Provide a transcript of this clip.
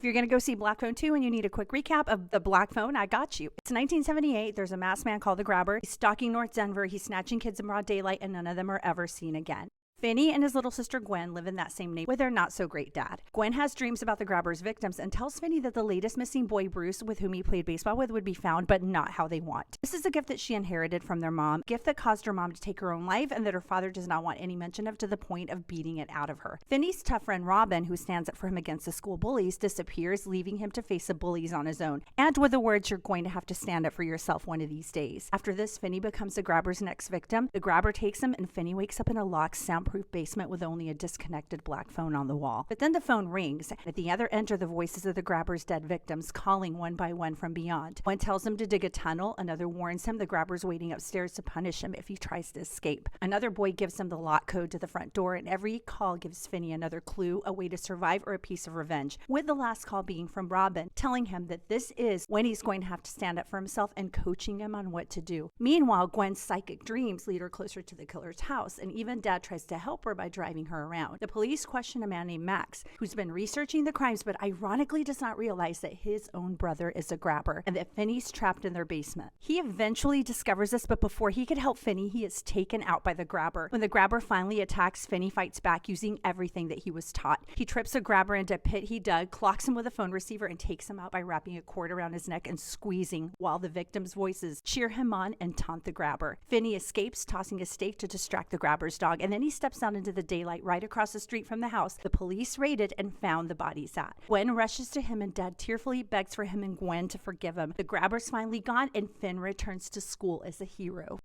If you're going to go see Black Phone 2 and you need a quick recap of the Black Phone, I got you. It's 1978. There's a masked man called the Grabber. He's stalking North Denver. He's snatching kids in broad daylight, and none of them are ever seen again. Finney and his little sister Gwen live in that same neighborhood with their not-so-great dad. Gwen has dreams about the Grabber's victims and tells Finney that the latest missing boy, Bruce, with whom he played baseball with, would be found, but not how they want. This is a gift that she inherited from their mom, a gift that caused her mom to take her own life and that her father does not want any mention of, to the point of beating it out of her. Finney's tough friend Robin, who stands up for him against the school bullies, disappears, leaving him to face the bullies on his own, and with the words, "You're going to have to stand up for yourself one of these days." After this, Finney becomes the Grabber's next victim. The Grabber takes him, and Finney wakes up in a locked, soundproof basement with only a disconnected black phone on the wall. But then the phone rings. At the other end are the voices of the Grabber's dead victims, calling one by one from beyond. One tells him to dig a tunnel. Another warns him the Grabber's waiting upstairs to punish him if he tries to escape. Another boy gives him the lock code to the front door, and every call gives Finney another clue, a way to survive or a piece of revenge, with the last call being from Robin, telling him that this is when he's going to have to stand up for himself and coaching him on what to do. Meanwhile, Gwen's psychic dreams lead her closer to the killer's house, and even Dad tries to help her by driving her around. The police question a man named Max, who's been researching the crimes, but ironically does not realize that his own brother is a Grabber and that Finney's trapped in their basement. He eventually discovers this, but before he could help Finney, he is taken out by the Grabber. When the Grabber finally attacks, Finney fights back using everything that he was taught. He trips a Grabber into a pit he dug, clocks him with a phone receiver, and takes him out by wrapping a cord around his neck and squeezing, while the victims' voices cheer him on and taunt the Grabber. Finney escapes, tossing a stake to distract the Grabber's dog, and then he steps out into the daylight right across the street from the house the police raided and found the bodies at. Gwen rushes to him, and Dad tearfully begs for him and Gwen to forgive him. The Grabber's finally gone, and Finn returns to school as a hero.